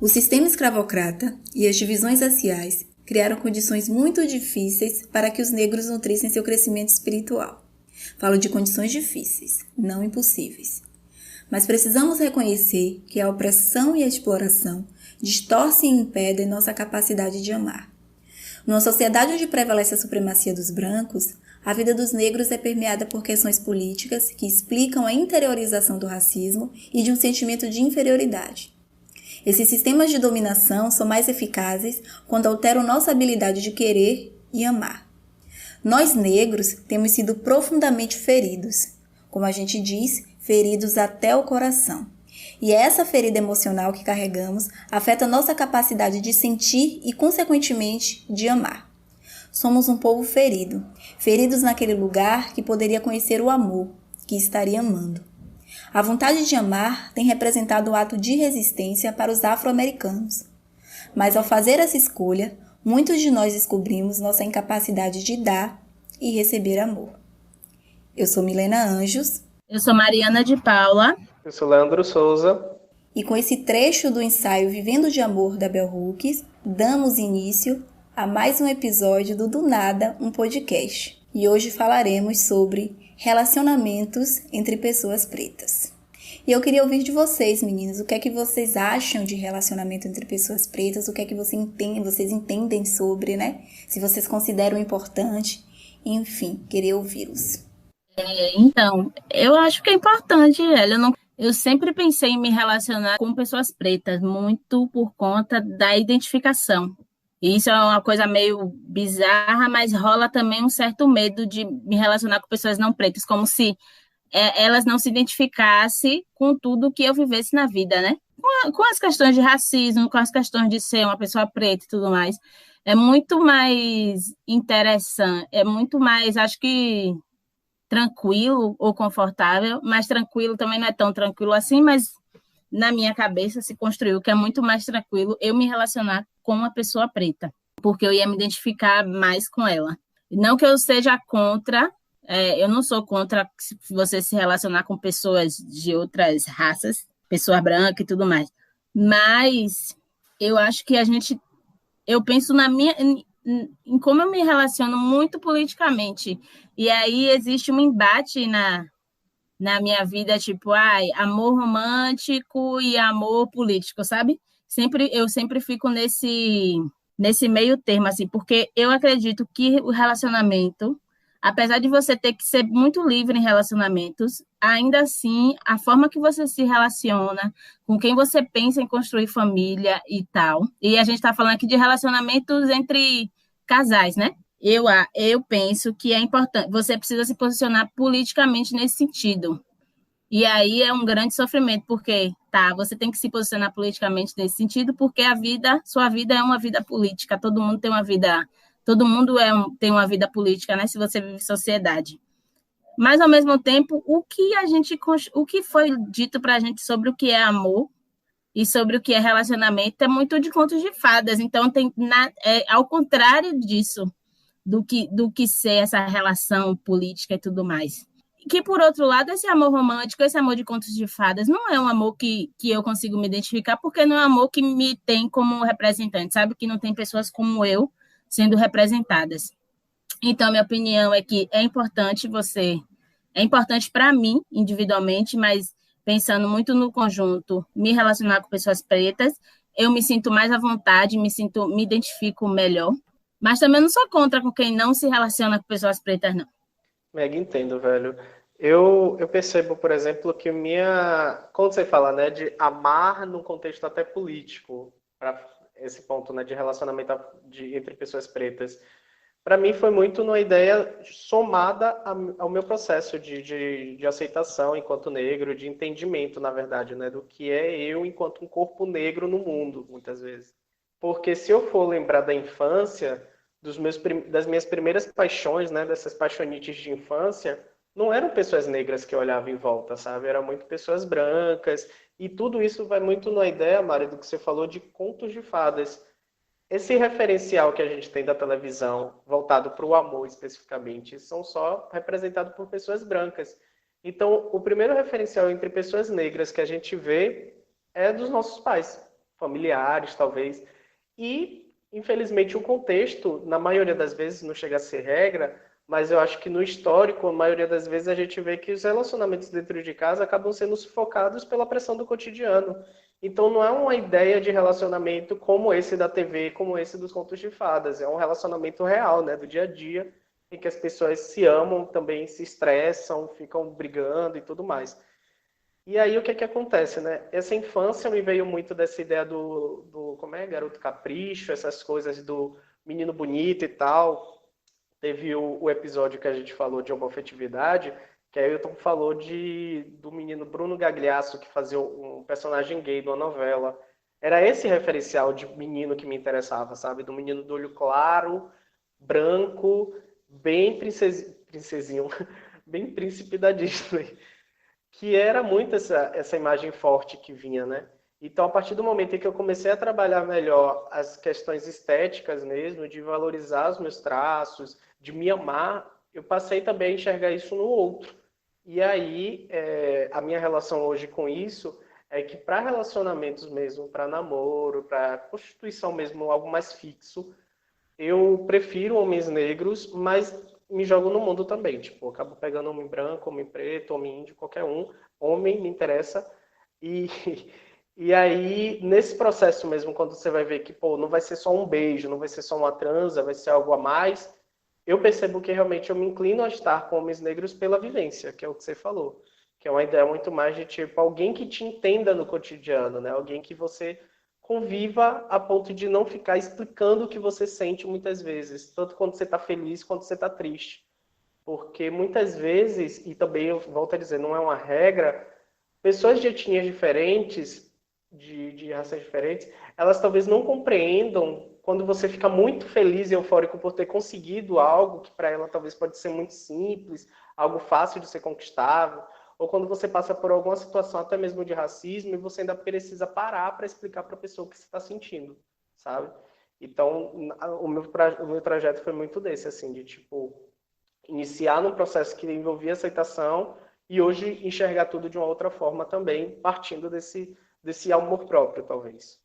O sistema escravocrata e as divisões raciais criaram condições muito difíceis para que os negros nutrissem seu crescimento espiritual. Falo de condições difíceis, não impossíveis. Mas precisamos reconhecer que a opressão e a exploração distorcem e impedem nossa capacidade de amar. Numa sociedade onde prevalece a supremacia dos brancos, a vida dos negros é permeada por questões políticas que explicam a interiorização do racismo e de um sentimento de inferioridade. Esses sistemas de dominação são mais eficazes quando alteram nossa habilidade de querer e amar. Nós negros temos sido profundamente feridos, como a gente diz, feridos até o coração. E essa ferida emocional que carregamos afeta nossa capacidade de sentir e, consequentemente, de amar. Somos um povo ferido, feridos naquele lugar que poderia conhecer o amor, que estaria amando. A vontade de amar tem representado o ato de resistência para os afro-americanos. Mas ao fazer essa escolha, muitos de nós descobrimos nossa incapacidade de dar e receber amor. Eu sou Milena Anjos. Eu sou Mariana de Paula. Eu sou Leandro Souza. E com esse trecho do ensaio Vivendo de Amor da Bell Hooks, damos início a mais um episódio do Nada, um podcast. E hoje falaremos sobre relacionamentos entre pessoas pretas. E eu queria ouvir de vocês, meninas, o que é que vocês acham de relacionamento entre pessoas pretas, o que é que vocês entendem sobre, né? Se vocês consideram importante, enfim, queria ouvi-los. Então, eu acho que é importante, eu sempre pensei em me relacionar com pessoas pretas, muito por conta da identificação. E isso é uma coisa meio bizarra, mas rola também um certo medo de me relacionar com pessoas não pretas, como se elas não se identificassem com tudo que eu vivesse na vida, né? Com as questões de racismo, com as questões de ser uma pessoa preta e tudo mais. É muito mais interessante, é muito mais, acho que, tranquilo ou confortável, mas tranquilo também não é tão tranquilo assim, mas na minha cabeça se construiu que é muito mais tranquilo eu me relacionar com uma pessoa preta, porque eu ia me identificar mais com ela. Não que eu seja contra, eu não sou contra você se relacionar com pessoas de outras raças, pessoa branca e tudo mais, mas eu acho que eu penso em como eu me relaciono muito politicamente, e aí existe um embate na minha vida, tipo, amor romântico e amor político, sabe? Eu sempre fico nesse meio termo, assim, porque eu acredito que o relacionamento, apesar de você ter que ser muito livre em relacionamentos, ainda assim, a forma que você se relaciona, com quem você pensa em construir família e tal, e a gente está falando aqui de relacionamentos entre casais, né? Eu penso que é importante, você precisa se posicionar politicamente nesse sentido. E aí é um grande sofrimento, porque você tem que se posicionar politicamente nesse sentido, porque sua vida é uma vida política, todo mundo tem uma vida, tem uma vida política, né? Se você vive em sociedade. Mas, ao mesmo tempo, o que foi dito para a gente sobre o que é amor e sobre o que é relacionamento é muito de contos de fadas. Então, ao contrário disso, do que ser essa relação política e tudo mais. Que, por outro lado, esse amor romântico, esse amor de contos de fadas, não é um amor que eu consigo me identificar, porque não é um amor que me tem como representante, sabe? Que não tem pessoas como eu sendo representadas. Então, minha opinião é que é importante para mim, individualmente, mas pensando muito no conjunto, me relacionar com pessoas pretas, eu me sinto mais à vontade, me identifico melhor. Mas também não sou contra com quem não se relaciona com pessoas pretas, não. Mega entendo, velho. Eu percebo, por exemplo, que quando você fala, né, de amar num contexto até político, para esse ponto, né, de relacionamento entre pessoas pretas, para mim foi muito uma ideia somada ao meu processo de aceitação enquanto negro, de entendimento, na verdade, né, do que é eu enquanto um corpo negro no mundo, muitas vezes. Porque se eu for lembrar da infância, das minhas primeiras paixões, né, dessas paixonites de infância, não eram pessoas negras que eu olhava em volta, sabe? Eram muito pessoas brancas. E tudo isso vai muito na ideia, Mari, do que você falou de contos de fadas. Esse referencial que a gente tem da televisão, voltado para o amor especificamente, são só representados por pessoas brancas. Então, o primeiro referencial entre pessoas negras que a gente vê é dos nossos pais. familiares, talvez. E, infelizmente, o contexto, na maioria das vezes, não chega a ser regra, mas eu acho que no histórico, a maioria das vezes, a gente vê que os relacionamentos dentro de casa acabam sendo sufocados pela pressão do cotidiano. Então, não é uma ideia de relacionamento como esse da TV, como esse dos contos de fadas. É um relacionamento real, né, do dia a dia, em que as pessoas se amam, também se estressam, ficam brigando e tudo mais. E aí, o que é que acontece, né? Essa infância me veio muito dessa ideia como é, garoto capricho, essas coisas do menino bonito e tal. Teve o episódio que a gente falou de homoafetividade, que a Ailton falou do menino Bruno Gagliasso, que fazia um personagem gay de uma novela. Era esse referencial de menino que me interessava, sabe? Do menino do olho claro, branco, bem princesinho, bem príncipe da Disney, que era muito essa imagem forte que vinha, né? Então, a partir do momento em que eu comecei a trabalhar melhor as questões estéticas mesmo, de valorizar os meus traços, de me amar, eu passei também a enxergar isso no outro. E aí, a minha relação hoje com isso é que para relacionamentos mesmo, para namoro, para constituição mesmo, algo mais fixo, eu prefiro homens negros, mas me jogo no mundo também. Tipo, eu acabo pegando homem branco, homem preto, homem índio, qualquer um. Homem me interessa. E, e aí, nesse processo mesmo, quando você vai ver que, pô, não vai ser só um beijo, não vai ser só uma transa, vai ser algo a mais, eu percebo que realmente eu me inclino a estar com homens negros pela vivência, que é o que você falou. Que é uma ideia muito mais de, tipo, alguém que te entenda no cotidiano, né? Alguém que você conviva a ponto de não ficar explicando o que você sente muitas vezes, tanto quando você está feliz quanto você está triste. Porque muitas vezes, e também eu volto a dizer, não é uma regra, pessoas de etnias diferentes, de raças diferentes, elas talvez não compreendam quando você fica muito feliz e eufórico por ter conseguido algo que para ela talvez pode ser muito simples, algo fácil de ser conquistável, ou quando você passa por alguma situação até mesmo de racismo e você ainda precisa parar para explicar para a pessoa o que você está sentindo, sabe? Então, o meu trajeto foi muito desse, assim, de tipo, iniciar num processo que envolvia aceitação e hoje enxergar tudo de uma outra forma também, partindo desse amor próprio, talvez.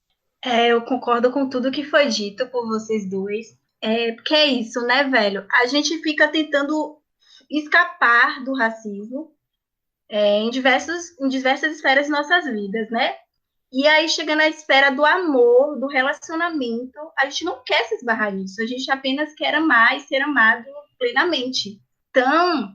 Eu concordo com tudo que foi dito por vocês dois. Porque é isso, né, velho? A gente fica tentando escapar do racismo em diversas esferas de nossas vidas, né? E aí, chega na esfera do amor, do relacionamento, a gente não quer se esbarrar nisso, a gente apenas quer amar e ser amado plenamente. Então,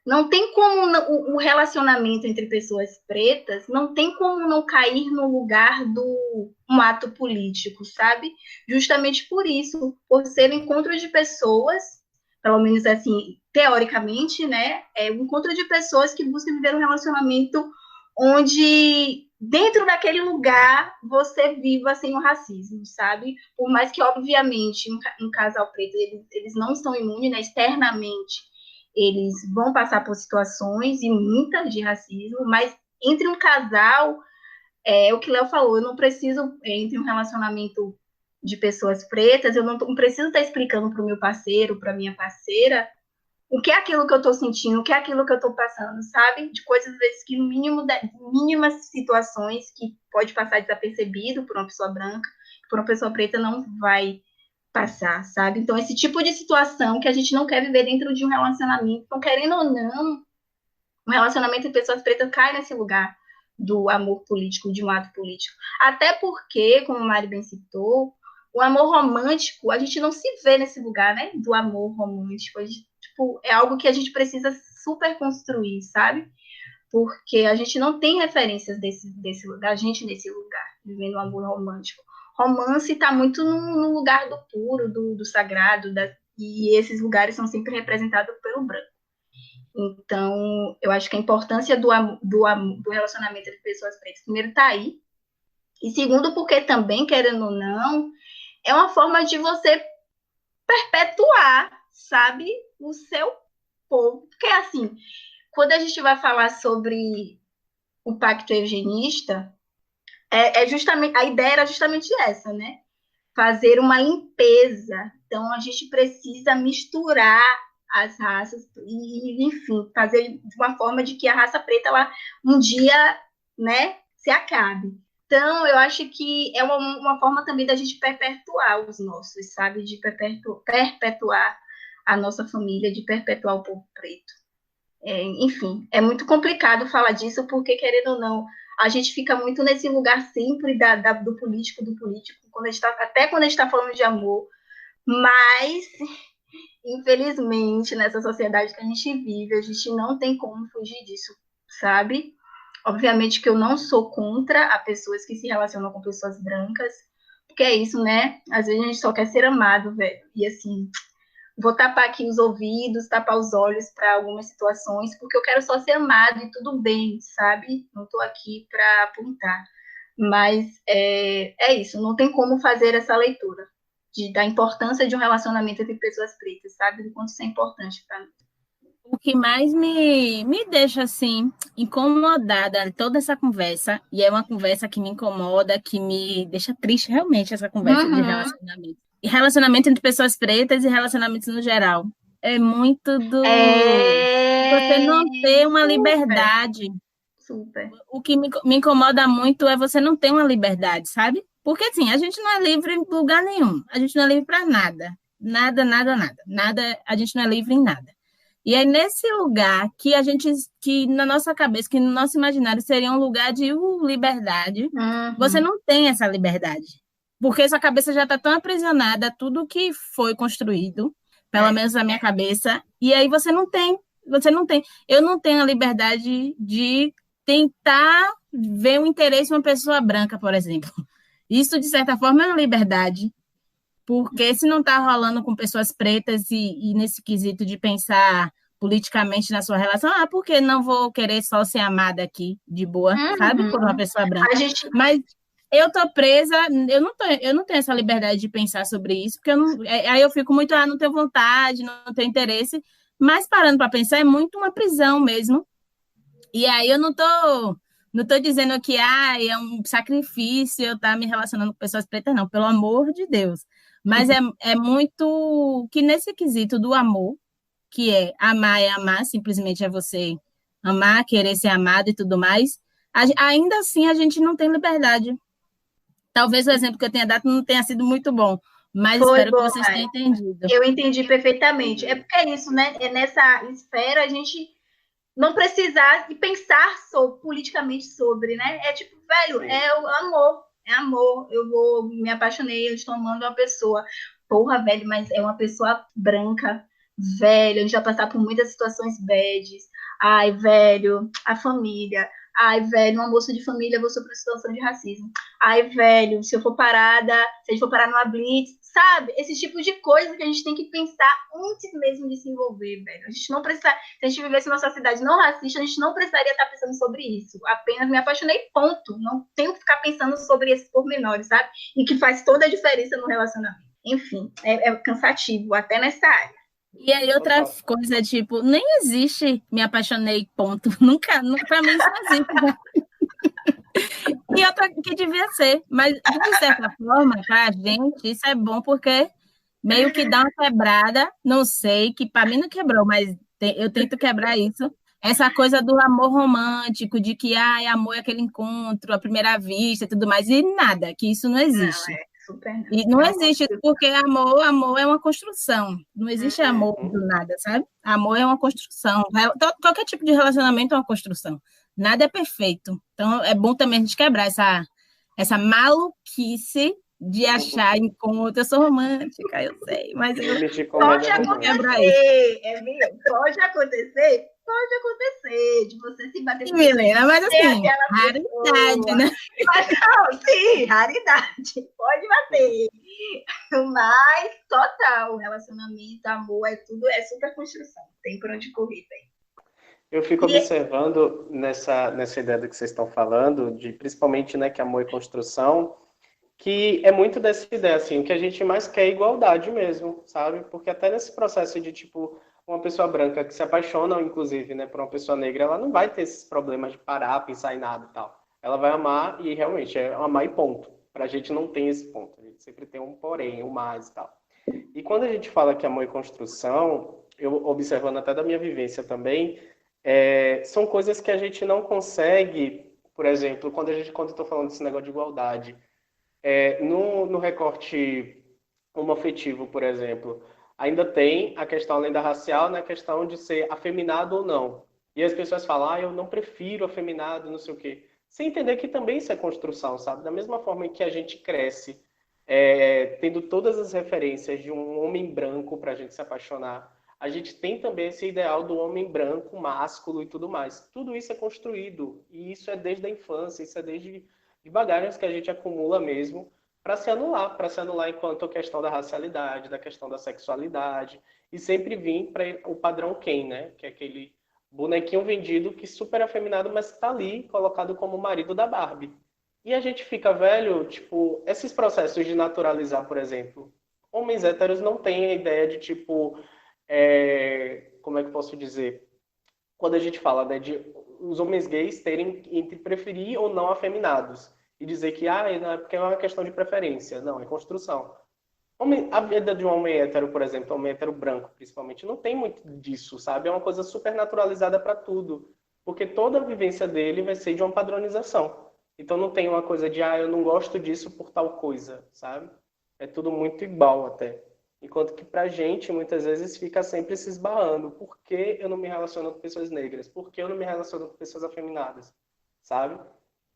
não tem como o relacionamento entre pessoas pretas, não tem como não cair no lugar do um ato político, sabe? Justamente por isso, por ser um encontro de pessoas, pelo menos assim, teoricamente, né? É um encontro de pessoas que buscam viver um relacionamento onde dentro daquele lugar você viva sem o racismo, sabe? Por mais que, obviamente, um casal preto, eles não estão imunes, né, externamente, eles vão passar por situações e muitas de racismo, mas entre um casal, é o que o Léo falou, eu não preciso, entre um relacionamento de pessoas pretas, eu não preciso estar explicando para o meu parceiro, para minha parceira, o que é aquilo que eu estou sentindo, o que é aquilo que eu estou passando, sabe? De coisas, às vezes, que no mínimo, mínimas situações que pode passar desapercebido por uma pessoa branca, por uma pessoa preta não vai passar, sabe? Então, esse tipo de situação que a gente não quer viver dentro de um relacionamento, então, querendo ou não, um relacionamento entre pessoas pretas cai nesse lugar do amor político, de um ato político. Até porque, como a Mari bem citou, o amor romântico, a gente não se vê nesse lugar, né? Do amor romântico. Tipo, é algo que a gente precisa super construir, sabe? Porque a gente não tem referências desse lugar, a gente nesse lugar, vivendo o amor romântico. Romance está muito no lugar do puro, do sagrado, e esses lugares são sempre representados pelo branco. Então, eu acho que a importância do relacionamento entre pessoas pretas, primeiro, está aí. E segundo, porque também, querendo ou não, é uma forma de você perpetuar, sabe, o seu povo. Porque, assim, quando a gente vai falar sobre o pacto eugenista, justamente, a ideia era justamente essa, né? Fazer uma limpeza. Então, a gente precisa misturar as raças e, enfim, fazer de uma forma de que a raça preta, ela, um dia, né, se acabe. Então, eu acho que é uma forma também da gente perpetuar os nossos, sabe? De perpetuar a nossa família, de perpetuar o povo preto. Enfim, é muito complicado falar disso, porque, querendo ou não, a gente fica muito nesse lugar sempre do político, até quando a gente está falando de amor, mas, infelizmente, nessa sociedade que a gente vive, a gente não tem como fugir disso, sabe? Obviamente que eu não sou contra a pessoas que se relacionam com pessoas brancas, porque é isso, né? Às vezes a gente só quer ser amado, velho. E assim, vou tapar aqui os ouvidos, tapar os olhos para algumas situações, porque eu quero só ser amado e tudo bem, sabe? Não tô aqui para apontar. Mas é isso, não tem como fazer essa leitura da importância de um relacionamento entre pessoas pretas, sabe? Do quanto isso é importante para mim. O que mais me deixa, assim, incomodada toda essa conversa, e é uma conversa que me incomoda, que me deixa triste, realmente, essa conversa de relacionamento. E relacionamento entre pessoas pretas e relacionamentos no geral. É muito você não ter uma liberdade. Super. O que me incomoda muito é você não ter uma liberdade, sabe? Porque, assim, a gente não é livre em lugar nenhum. A gente não é livre para nada. Nada, nada, nada. Nada, a gente não é livre em nada. E é nesse lugar que na nossa cabeça, que no nosso imaginário seria um lugar de liberdade, você não tem essa liberdade. Porque sua cabeça já está tão aprisionada a tudo que foi construído, pelo menos na minha cabeça, e aí você não tem. Eu não tenho a liberdade de tentar ver o interesse de uma pessoa branca, por exemplo. Isso, de certa forma, é uma liberdade, porque se não está rolando com pessoas pretas e nesse quesito de pensar politicamente na sua relação, por que não vou querer só ser amada aqui, de boa, sabe? Por uma pessoa branca. Mas eu tô presa, eu não tenho essa liberdade de pensar sobre isso, porque aí eu fico muito, não tenho vontade, não tenho interesse, mas parando para pensar, é muito uma prisão mesmo. E aí eu não tô dizendo que é um sacrifício eu estar me relacionando com pessoas pretas, não, pelo amor de Deus. Mas é muito que nesse quesito do amor, que é amar, simplesmente é você amar, querer ser amado e tudo mais, ainda assim a gente não tem liberdade. Talvez o exemplo que eu tenha dado não tenha sido muito bom, mas espero que vocês tenham entendido. Eu entendi perfeitamente. É porque é isso, né? É nessa esfera a gente não precisar de pensar politicamente sobre, né? É tipo, velho, é o amor. É amor. Eu me apaixonei, eu estou amando uma pessoa. Porra, velho, mas é uma pessoa branca, velho. A gente vai passar por muitas situações bads. Ai, velho, a família. Ai, velho, um almoço de família, eu vou sofrer situação de racismo. Ai, velho, se a gente for parar numa blitz, sabe? Esse tipo de coisa que a gente tem que pensar antes mesmo de se envolver, velho. A gente não precisa, se a gente vivesse numa sociedade não racista, a gente não precisaria estar pensando sobre isso. Apenas me apaixonei, ponto. Não tenho que ficar pensando sobre esses pormenores, sabe? E que faz toda a diferença no relacionamento. Enfim, é cansativo, até nessa área. E aí outra coisa, tipo, nem existe me apaixonei, ponto. Nunca pra mim isso não existe. Né? E outra que devia ser, mas de certa forma, pra gente, isso é bom porque meio que dá uma quebrada, não sei, que para mim não quebrou, mas eu tento quebrar isso. Essa coisa do amor romântico, de que amor é aquele encontro, à primeira vista e tudo mais, e nada, que isso não existe. E não existe, porque amor é uma construção. Não existe amor do nada, sabe? Amor é uma construção. Qualquer tipo de relacionamento é uma construção. Nada é perfeito. Então, é bom também a gente quebrar essa maluquice de achar encontro. Eu sou romântica, eu sei, mas eu pode acontecer. Pode acontecer. Pode acontecer de você se bater com Milena, mas assim, raridade, né? Mas não, sim, raridade. Pode bater. Mas, total, relacionamento, amor, é tudo, é super construção. Tem por onde correr, velho. Eu fico observando nessa ideia do que vocês estão falando, de principalmente, né, que amor é construção, que é muito dessa ideia, assim, o que a gente mais quer é igualdade mesmo, sabe? Porque até nesse processo de, tipo, uma pessoa branca que se apaixona, inclusive, né, por uma pessoa negra, ela não vai ter esses problemas de parar, pensar em nada e tal. Ela vai amar e realmente é amar e ponto. Pra gente não tem esse ponto. A gente sempre tem um porém, um mais e tal. E quando a gente fala que amor é construção, eu observando até da minha vivência também, são coisas que a gente não consegue por exemplo, quando eu estou falando desse negócio de igualdade, no recorte homoafetivo, por exemplo, ainda tem a questão, além da racial, né, a questão de ser afeminado ou não. E as pessoas falam, eu não prefiro afeminado, não sei o quê. Sem entender que também isso é construção, sabe? Da mesma forma que a gente cresce, tendo todas as referências de um homem branco para a gente se apaixonar, a gente tem também esse ideal do homem branco, másculo e tudo mais. Tudo isso é construído, e isso é desde a infância, isso é desde de bagagens que a gente acumula mesmo, para se anular enquanto a questão da racialidade, da questão da sexualidade, e sempre vir para o padrão Ken, né? Que é aquele bonequinho vendido que super afeminado, mas está ali colocado como o marido da Barbie. E a gente fica velho, tipo, esses processos de naturalizar, por exemplo, homens héteros não têm a ideia de, tipo, como é que eu posso dizer? Quando a gente fala, né, de os homens gays terem entre preferir ou não afeminados e dizer que não é porque é uma questão de preferência. Não, é construção. A vida de um homem hétero, por exemplo, um homem hétero branco, principalmente, não tem muito disso, sabe? É uma coisa super naturalizada para tudo, porque toda a vivência dele vai ser de uma padronização. Então não tem uma coisa de, eu não gosto disso por tal coisa, sabe? É tudo muito igual até. Enquanto que pra gente, muitas vezes, fica sempre se esbarrando. Por que eu não me relaciono com pessoas negras? Por que eu não me relaciono com pessoas afeminadas? Sabe?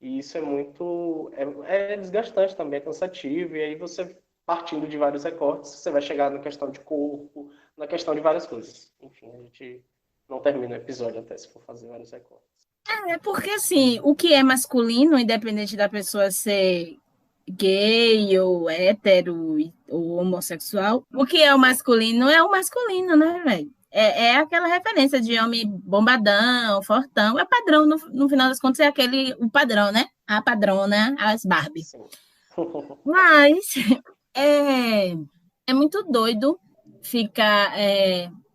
E isso é muito... É desgastante também, é cansativo. E aí você, partindo de vários recortes, você vai chegar na questão de corpo, na questão de várias coisas. Enfim, a gente não termina o episódio até se for fazer vários recortes. É porque, assim, o que é masculino, independente da pessoa ser gay ou hétero ou homossexual, o que é o masculino é o masculino, né, velho? É aquela referência de homem bombadão, fortão, é padrão, no final das contas é o padrão, né? A padrona, as Barbie. Sim. Mas é muito doido ficar,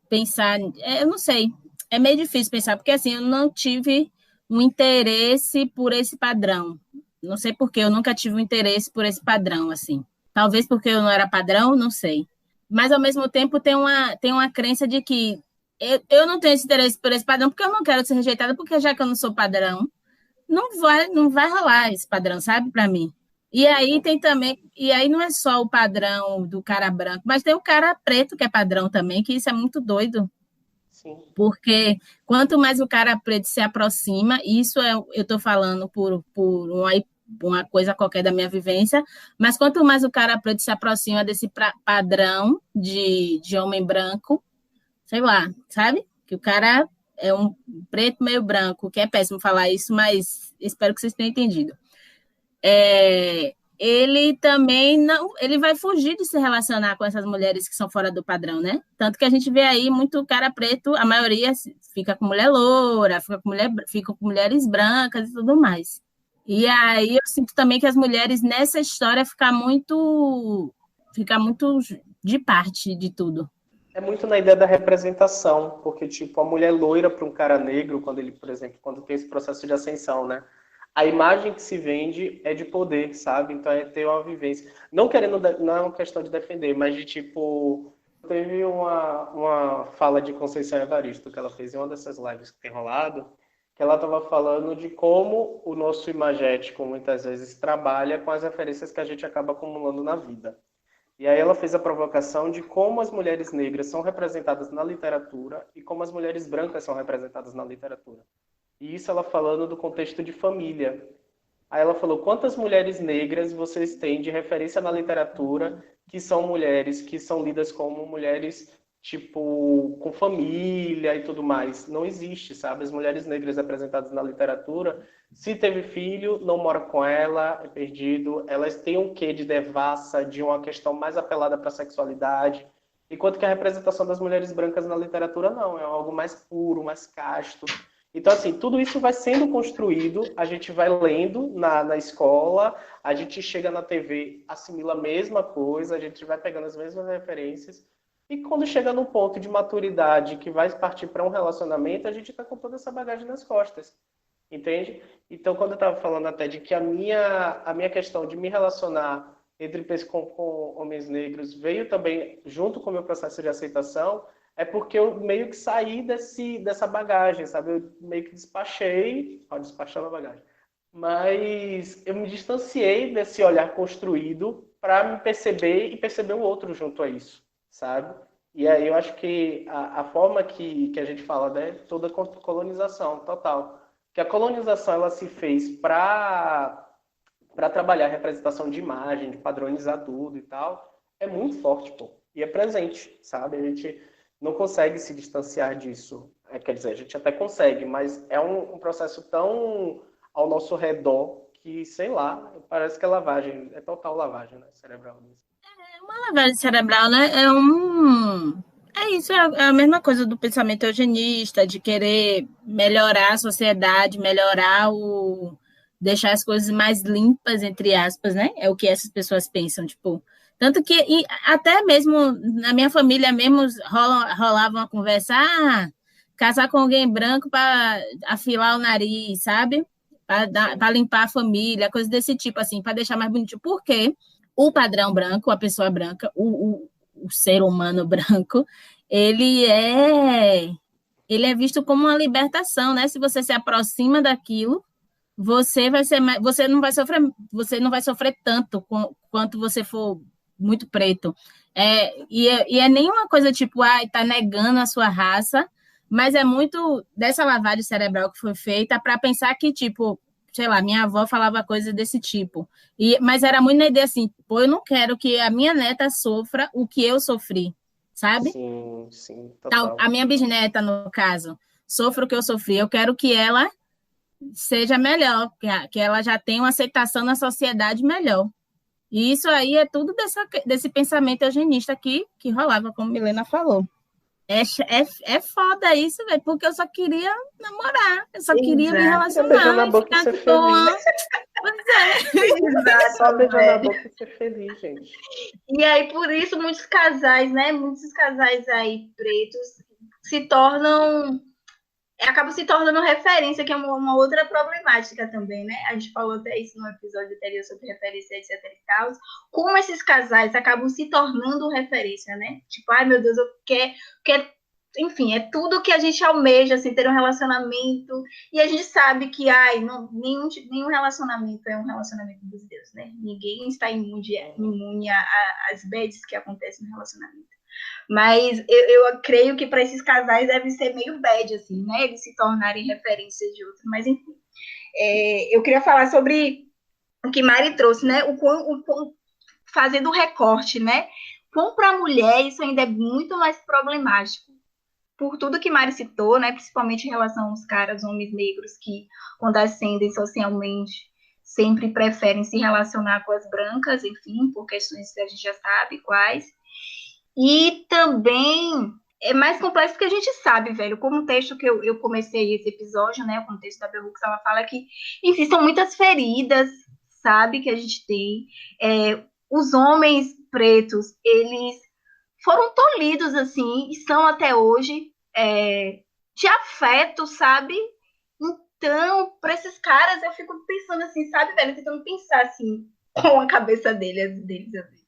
pensar, eu não sei, é meio difícil pensar, porque assim, eu não tive um interesse por esse padrão. Não sei por que eu nunca tive um interesse por esse padrão, assim. Talvez porque eu não era padrão, não sei. Mas, ao mesmo tempo, tem uma crença de que eu não tenho esse interesse por esse padrão porque eu não quero ser rejeitada, porque já que eu não sou padrão, não vai rolar esse padrão, sabe, para mim. E aí tem também, e aí não é só o padrão do cara branco, mas tem o cara preto que é padrão também, que isso é muito doido. Sim. Porque quanto mais o cara preto se aproxima, isso eu estou falando por uma coisa qualquer da minha vivência, mas quanto mais o cara preto se aproxima desse padrão de homem branco, sei lá, sabe? Que o cara é um preto meio branco, que é péssimo falar isso, mas espero que vocês tenham entendido. Ele também não, ele vai fugir de se relacionar com essas mulheres que são fora do padrão, né? Tanto que a gente vê aí muito cara preto, a maioria fica com mulher loura, fica com mulheres brancas e tudo mais. E aí eu sinto também que as mulheres nessa história fica muito de parte de tudo. É muito na ideia da representação, porque, tipo, a mulher loira para um cara negro, quando ele, por exemplo, quando tem esse processo de ascensão, né? A imagem que se vende é de poder, sabe? Então é ter uma vivência. Não é uma questão de defender, mas de, tipo, teve uma fala de Conceição Evaristo que ela fez em uma dessas lives que tem rolado, que ela estava falando de como o nosso imagético, muitas vezes, trabalha com as referências que a gente acaba acumulando na vida. E aí ela fez a provocação de como as mulheres negras são representadas na literatura e como as mulheres brancas são representadas na literatura. E isso ela falando do contexto de família. Aí ela falou, quantas mulheres negras vocês têm de referência na literatura que são mulheres que são lidas como mulheres, tipo, com família e tudo mais? Não existe, sabe? As mulheres negras representadas na literatura, se teve filho, não mora com ela, é perdido. Elas têm um quê de devassa, de uma questão mais apelada para a sexualidade. Enquanto que a representação das mulheres brancas na literatura não, é algo mais puro, mais casto. Então, assim, tudo isso vai sendo construído, a gente vai lendo na escola, a gente chega na TV, assimila a mesma coisa, a gente vai pegando as mesmas referências, e quando chega num ponto de maturidade que vai partir para um relacionamento, a gente está com toda essa bagagem nas costas, entende? Então, quando eu estava falando até de que a minha questão de me relacionar com homens negros veio também junto com o meu processo de aceitação, é porque eu meio que saí dessa bagagem, sabe? Eu meio que despachei a bagagem. mas eu me distanciei desse olhar construído para me perceber e perceber o outro junto a isso, sabe? E aí eu acho que a forma que a gente fala, né, toda colonização total, que a colonização ela se fez para trabalhar a representação de imagem, de padronizar tudo e tal, é muito forte, pô. E é presente, sabe? A gente não consegue se distanciar disso. Quer dizer, a gente até consegue, mas é um processo tão ao nosso redor que, sei lá, parece que é lavagem, é total lavagem, né, cerebral. Uma lavagem cerebral, né? É isso, é a mesma coisa do pensamento eugenista, de querer melhorar a sociedade, deixar as coisas mais limpas, entre aspas, né? É o que essas pessoas pensam, tipo. Tanto que, e até mesmo na minha família mesmo, rolava uma conversa, casar com alguém branco para afilar o nariz, sabe? Para limpar a família, coisas desse tipo, assim, para deixar mais bonito. Por quê? O padrão branco, a pessoa branca, o ser humano branco, ele é ele é visto como uma libertação, né? Se você se aproxima daquilo, você não vai sofrer tanto quanto você for muito preto. E é nenhuma coisa tipo, tá negando a sua raça, mas é muito dessa lavagem cerebral que foi feita para pensar que, tipo, sei lá, minha avó falava coisas desse tipo. Mas era muito na ideia assim, pô, eu não quero que a minha neta sofra o que eu sofri, sabe? Sim, sim, A total. minha bisneta, no caso, sofra o que eu sofri. Eu quero que ela seja melhor, que ela já tenha uma aceitação na sociedade melhor. E isso aí é tudo desse pensamento eugenista que rolava, como Milena falou. É foda isso, velho, porque eu só queria namorar, eu só queria me Exato. Queria beijar na relacionar e boca e ficar ser de boa. feliz. Pois é. Só Exato, beijar na velho. boca e ser feliz, gente. E aí, por isso, muitos casais, né? Muitos casais aí pretos se tornam. Acabam se tornando referência, que é uma outra problemática também, né? A gente falou até isso no episódio anterior sobre referência, etc e tal. Como esses casais acabam se tornando referência, né? Tipo, ai meu Deus, eu quero enfim, é tudo que a gente almeja, assim, ter um relacionamento. E a gente sabe que, não, nenhum relacionamento é um relacionamento dos deuses, né? Ninguém está imune às bads que acontecem no relacionamento. Mas eu creio que para esses casais deve ser meio bad, assim, né? Eles se tornarem referências de outro. Mas, enfim, eu queria falar sobre o que Mari trouxe, né? Fazendo o recorte, né? Como para a mulher, isso ainda é muito mais problemático. Por tudo que Mari citou, né? Principalmente em relação aos caras, homens negros, que, quando ascendem socialmente, sempre preferem se relacionar com as brancas, enfim, por questões que a gente já sabe quais. E também é mais complexo porque a gente sabe, velho, como o texto que eu comecei esse episódio, né, o contexto da Bell Hooks, ela fala que, enfim, são muitas feridas, sabe, que a gente tem. Os homens pretos, eles foram tolhidos, assim, e são até hoje de afeto, sabe? Então, para esses caras, eu fico pensando assim, sabe, velho, tentando pensar, assim, com a cabeça deles, às vezes.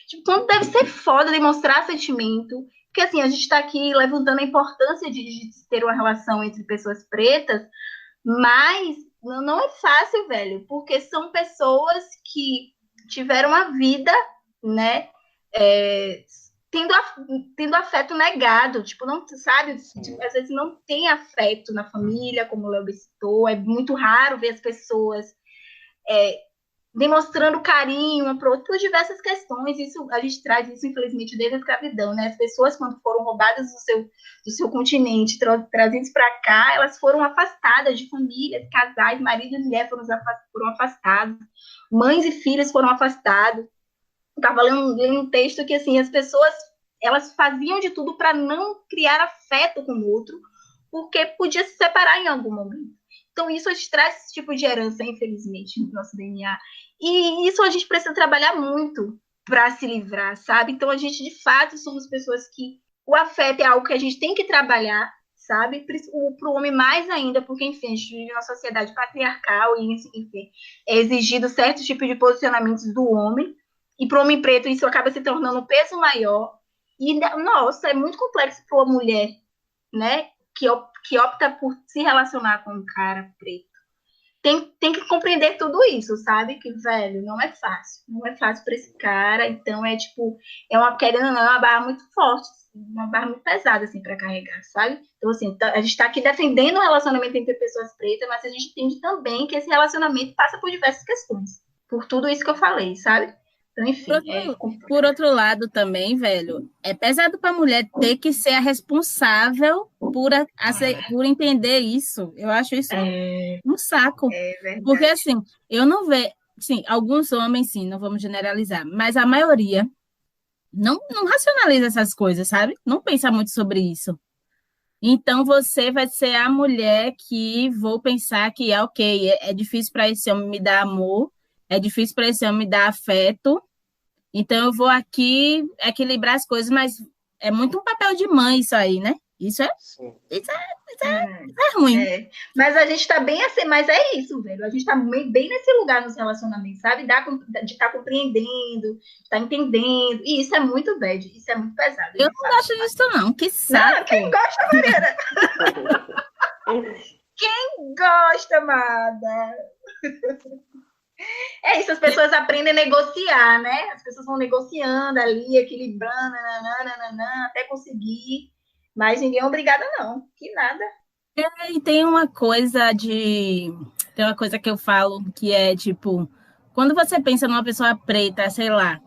Tipo, quanto deve ser foda demonstrar sentimento. Porque, assim, a gente tá aqui levantando a importância de ter uma relação entre pessoas pretas, mas não é fácil, velho, porque são pessoas que tiveram a vida, né, tendo afeto negado, tipo, não sabe, tipo, às vezes não tem afeto na família, como o Léo citou, é muito raro ver as pessoas demonstrando carinho uma para outra por diversas questões. Isso a gente traz isso, infelizmente, desde a escravidão, né? As pessoas, quando foram roubadas do seu continente, trazidas para cá, elas foram afastadas de famílias, casais, marido e mulher foram afastados, mães e filhos foram afastados. Estava lendo um texto que, assim, as pessoas, elas faziam de tudo para não criar afeto com o outro, porque podia se separar em algum momento. Então, isso a gente traz esse tipo de herança, infelizmente, no nosso DNA. E isso a gente precisa trabalhar muito para se livrar, sabe? Então, a gente, de fato, somos pessoas que o afeto é algo que a gente tem que trabalhar, sabe? Para o homem mais ainda, porque, enfim, a gente vive numa sociedade patriarcal e, enfim, é exigido certo tipo de posicionamentos do homem. E para o homem preto, isso acaba se tornando um peso maior. E, nossa, é muito complexo para uma mulher, né? Que opta por se relacionar com um cara preto. tem que compreender tudo isso, sabe? Que, velho, não é fácil. Não é fácil para esse cara. Então, querendo ou não, é uma barra muito forte, uma barra muito pesada, assim, para carregar, sabe? Então, assim, a gente tá aqui defendendo o relacionamento entre pessoas pretas, mas a gente entende também que esse relacionamento passa por diversas questões. Por tudo isso que eu falei, sabe? Então, enfim. Por outro lado também, velho, é pesado para a mulher ter que ser a responsável por entender isso. Eu acho isso um saco. É verdade. Porque, assim, eu não vejo... Sim, alguns homens, sim, não vamos generalizar, mas a maioria não racionaliza essas coisas, sabe? Não pensa muito sobre isso. Então, você vai ser a mulher que vou pensar que, ok, é difícil para esse homem me dar amor, é difícil para esse homem me dar afeto, então eu vou aqui equilibrar as coisas, mas é muito um papel de mãe isso aí, né? Isso é ruim. Mas a gente tá bem assim, mas é isso, velho. A gente tá bem nesse lugar nos relacionamentos, sabe? De estar compreendendo, de estar entendendo. E isso é muito bad, isso é muito pesado. Eu não gosto disso, não. Que saco. Não, quem gosta, Mariana? Quem gosta, amada? É isso, as pessoas aprendem a negociar, né? As pessoas vão negociando ali, equilibrando, até conseguir. Mas ninguém é obrigada, não. Que nada. E tem uma coisa que eu falo que é tipo, quando você pensa numa pessoa preta, sei lá,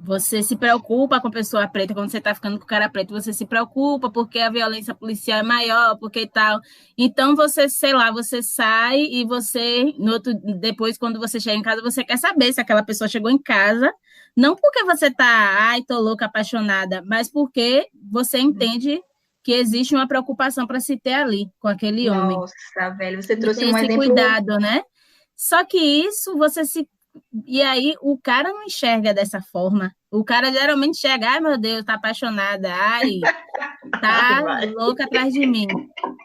você se preocupa com a pessoa preta, quando você tá ficando com o cara preto, você se preocupa porque a violência policial é maior, porque tal. Então você, sei lá, você sai e você, depois, quando você chega em casa, você quer saber se aquela pessoa chegou em casa, não porque você tá, tô louca, apaixonada, mas porque você entende que existe uma preocupação para se ter ali com aquele homem. Nossa, velho, você trouxe um esse exemplo... cuidado, né? Só que isso E aí o cara não enxerga dessa forma. O cara geralmente enxerga, ai meu Deus, tá apaixonada, ai, tá louca atrás de mim.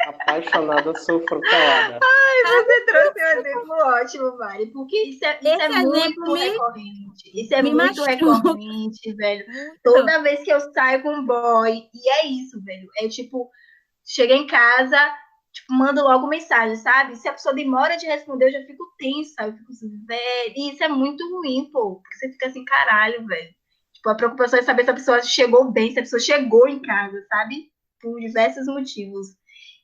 Apaixonada, sofro calada. Ai, você trouxe um exemplo ótimo, Mari, porque isso é muito recorrente. Isso é muito recorrente, velho. Toda vez que eu saio com um boy, e é isso, velho. É tipo, chega em casa, tipo, mando logo mensagem, sabe? Se a pessoa demora de responder, eu já fico tensa. Eu fico assim, velho. E isso é muito ruim, pô. Porque você fica assim, caralho, velho. Tipo, a preocupação é saber se a pessoa chegou bem, se a pessoa chegou em casa, sabe? Por diversos motivos.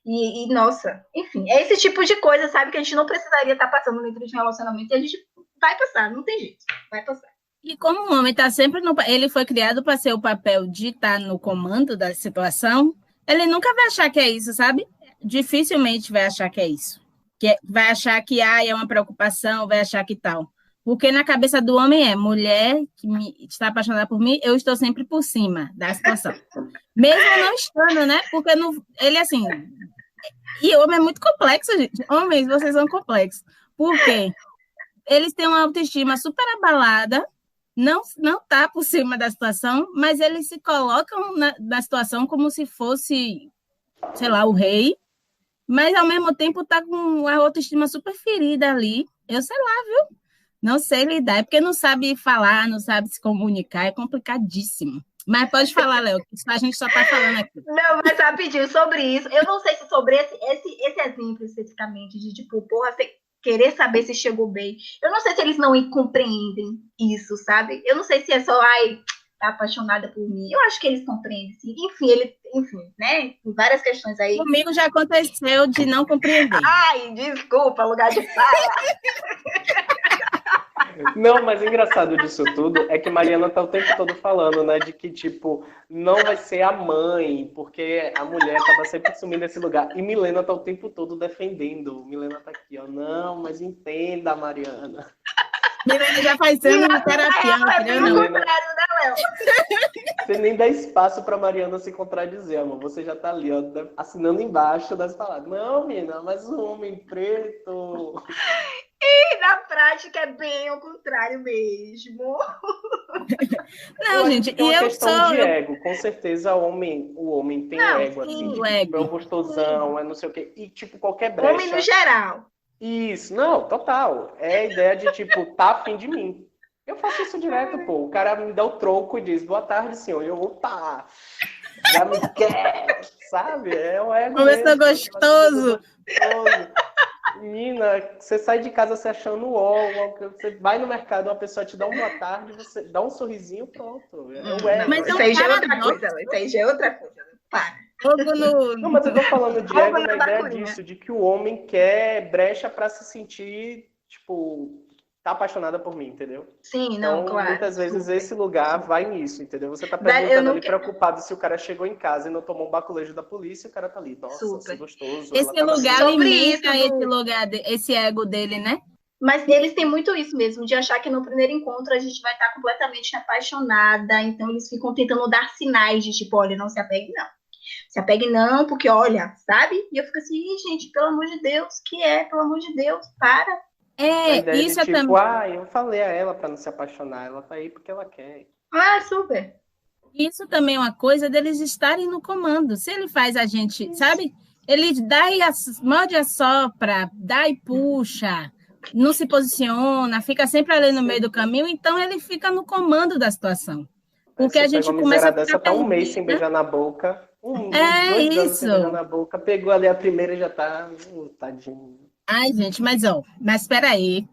E nossa, enfim, é esse tipo de coisa, sabe? Que a gente não precisaria estar passando dentro de um relacionamento e a gente vai passar, não tem jeito, vai passar. E como o homem está sempre ele foi criado para ser o papel de estar no comando da situação, ele nunca vai achar que é isso, sabe? Dificilmente vai achar que é isso. Vai achar que é uma preocupação, vai achar que tal. Porque na cabeça do homem mulher que está apaixonada por mim, eu estou sempre por cima da situação. Mesmo não estando, né? Porque ele, assim... E homem é muito complexo, gente. Homens, vocês são complexos. Por quê? Eles têm uma autoestima super abalada, não tá por cima da situação, mas eles se colocam na situação como se fosse, sei lá, o rei, mas ao mesmo tempo tá com a autoestima super ferida ali. Eu sei lá, viu? Não sei lidar, é porque não sabe falar, não sabe se comunicar, é complicadíssimo. Mas pode falar, Léo, a gente só está falando aqui. Não, mas rapidinho, sobre isso, eu não sei se sobre esse exemplo especificamente, de tipo, porra, você querer saber se chegou bem, eu não sei se eles não compreendem isso, sabe? Eu não sei se é só, tá apaixonada por mim. Eu acho que eles compreendem, sim. Enfim, né? Tem várias questões aí. Comigo já aconteceu de não compreender. Ai, desculpa, lugar de fala. Não, mas o engraçado disso tudo é que Mariana tá o tempo todo falando, né, de que, tipo, não vai ser a mãe, porque a mulher acaba sempre assumindo esse lugar. E Milena tá o tempo todo defendendo. Milena tá aqui, ó, não, mas entenda, Mariana. Milena já faz anos de terapia, não. Você nem dá espaço pra Mariana se contradizer, amor. Você já tá ali, ó, assinando embaixo das palavras. Não, menina, mas o homem preto... E na prática é bem ao contrário mesmo. Não, gente, é uma questão de ego. Com certeza o homem tem ego, assim. O ego. É o gostosão, é não sei o quê. E, tipo, qualquer brecha... Homem no geral. Isso, não, total. É a ideia de, tipo, tá afim de mim. Eu faço isso direto, pô. O cara me dá o troco e diz, boa tarde, senhor. Eu, opa, já me quer, sabe? É o ego Começou mesmo, gostoso. Menina, você sai de casa se achando você vai no mercado, uma pessoa te dá uma boa tarde, você dá um sorrisinho, pronto. É o ego. Mas é Isso um aí já é outra paradoxo. coisa, isso aí já é outra coisa. Para. Fogo Não, mas eu tô falando de Algo ego na na ideia bacurinha. disso, de que o homem quer brecha pra se sentir, tipo, tá apaixonada por mim, entendeu? Sim, não, Então, claro. muitas vezes Super. esse lugar vai nisso, entendeu? Você tá Velho, eu perguntando não ali quero. preocupado se o cara chegou em casa e não tomou um baculejo da polícia, e o cara tá ali, nossa, que Super. gostoso, ela Esse tava lugar bem. Sobre isso alimenta esse do. lugar, esse ego dele, né? Mas eles têm muito isso mesmo, de achar que no primeiro encontro a gente vai estar completamente apaixonada, então eles ficam tentando dar sinais de tipo, olha, não se apegue não. Se apegue não, porque olha, sabe? E eu fico assim, "Ih, gente, pelo amor de Deus, pelo amor de Deus, para." Na É, ideia de isso é tipo, também. eu falei a ela pra não se apaixonar, ela tá aí porque ela quer. Ah, super. Isso também é uma coisa deles estarem no comando. Se ele faz a gente, Isso. sabe? Ele dá e morde a sopra, dá e puxa, não se posiciona, fica sempre ali no meio do caminho, então ele fica no comando da situação. Aí Porque você a pega gente uma começa miséria a ficar dessa, tá um mês sem perdida. beijar na boca, uns É 2 anos sem beijar isso. na boca, pegou ali a primeira e já tá, tadinho. Ai, gente, mas espera aí.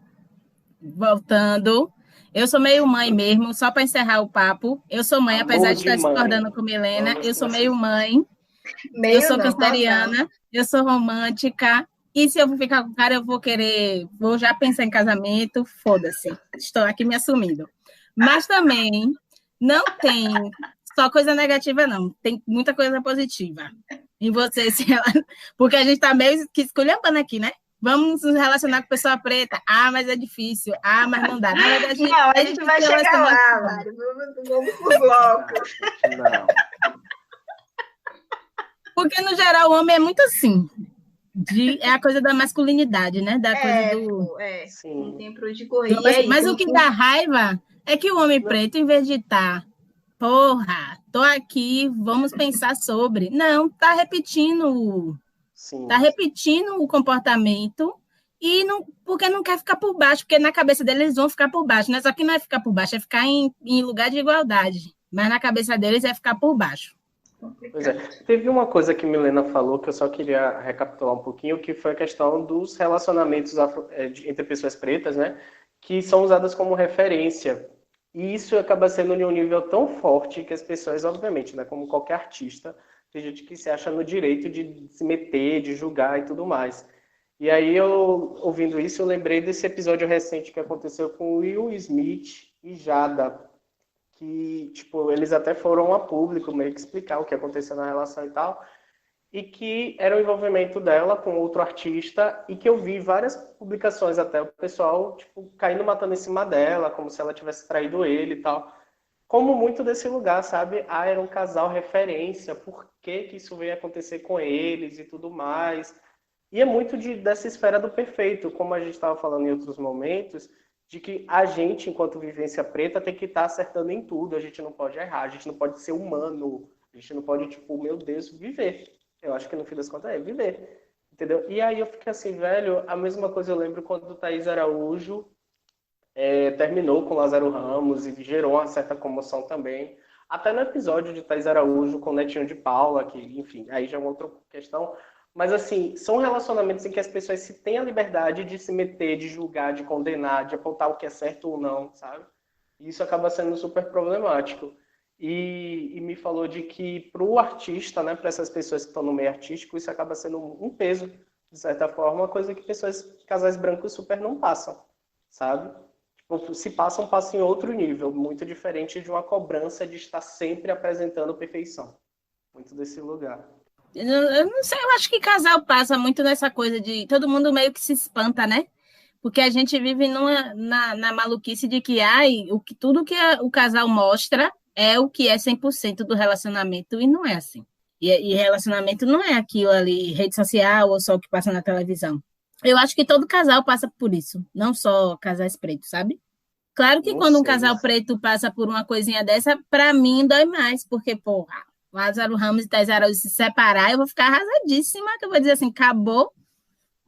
Voltando. Eu sou meio mãe mesmo, só para encerrar o papo. Eu sou mãe, apesar Amor de de estar mãe. discordando com Milena, eu Vamos sou nessa. meio mãe. Eu Meio sou não, total. canceriana, eu sou romântica, e se eu for ficar com o cara, eu vou já pensar em casamento, foda-se, estou aqui me assumindo. Mas também não tem só coisa negativa, não, tem muita coisa positiva em você, porque a gente está meio que esculhambando aqui, né? Vamos nos relacionar com pessoa preta. Ah, mas é difícil. Ah, mas não dá. Na verdade, Não, a é gente difícil vai se chegar relacionar lá, com. Mário. Vamos por blocos. Não. Porque, no geral, o homem é muito assim. É a coisa da masculinidade, né? Da coisa do. Pô, não Sim. tem pra onde correr. E é Mas isso. o que dá raiva é que o homem Não. preto, em vez de estar, porra, tô aqui, vamos pensar sobre. Não, tá Sim. repetindo o comportamento e não, porque não quer ficar por baixo, porque na cabeça deles eles vão ficar por baixo, né? Só que não é ficar por baixo, é ficar em lugar de igualdade. Mas na cabeça deles é ficar por baixo. Pois é. Teve uma coisa que Milena falou que eu só queria recapitular um pouquinho, que foi a questão dos relacionamentos entre pessoas pretas, né? Que são usadas como referência. E isso acaba sendo em um nível tão forte que as pessoas, obviamente, né, como qualquer artista, tem gente que se acha no direito de se meter, de julgar e tudo mais. E aí, eu, ouvindo isso, eu lembrei desse episódio recente que aconteceu com Will Smith e Jada, que, tipo, eles até foram a público meio que explicar o que aconteceu na relação e tal, e que era o envolvimento dela com outro artista, e que eu vi várias publicações até, o pessoal, tipo, caindo matando em cima dela, como se ela tivesse traído ele e tal. Como muito desse lugar, sabe? Ah, era um casal referência, por que que isso veio acontecer com eles e tudo mais. E é muito dessa esfera do perfeito, como a gente estava falando em outros momentos, de que a gente, enquanto vivência preta, tem que estar acertando em tudo, a gente não pode errar, a gente não pode ser humano, a gente não pode, tipo, meu Deus, viver. Eu acho que no fim das contas é viver, entendeu? E aí eu fiquei assim, velho, a mesma coisa eu lembro quando o Thaís Araújo terminou com Lázaro Ramos e gerou uma certa comoção também. Até no episódio de Thaís Araújo com o Netinho de Paula, que, enfim, aí já é uma outra questão. Mas, assim, são relacionamentos em que as pessoas se têm a liberdade de se meter, de julgar, de condenar, de apontar o que é certo ou não, sabe? E isso acaba sendo super problemático. E me falou de que para o artista, né, para essas pessoas que estão no meio artístico, isso acaba sendo um peso, de certa forma, uma coisa que casais brancos super não passam, sabe? Tipo, se passam, passam em outro nível, muito diferente de uma cobrança de estar sempre apresentando perfeição. Muito desse lugar. Eu não sei, eu acho que casal passa muito nessa coisa de todo mundo meio que se espanta, né? Porque a gente vive na maluquice de que tudo que o casal mostra é o que é 100% do relacionamento, e não é assim. E relacionamento não é aquilo ali, rede social ou só o que passa na televisão. Eu acho que todo casal passa por isso, não só casais pretos, sabe? Claro que Não quando um sei. casal preto passa por uma coisinha dessa, para mim dói mais, porque, porra, Lázaro Ramos e Thaís Araújo se separar, eu vou ficar arrasadíssima, que eu vou dizer assim, acabou.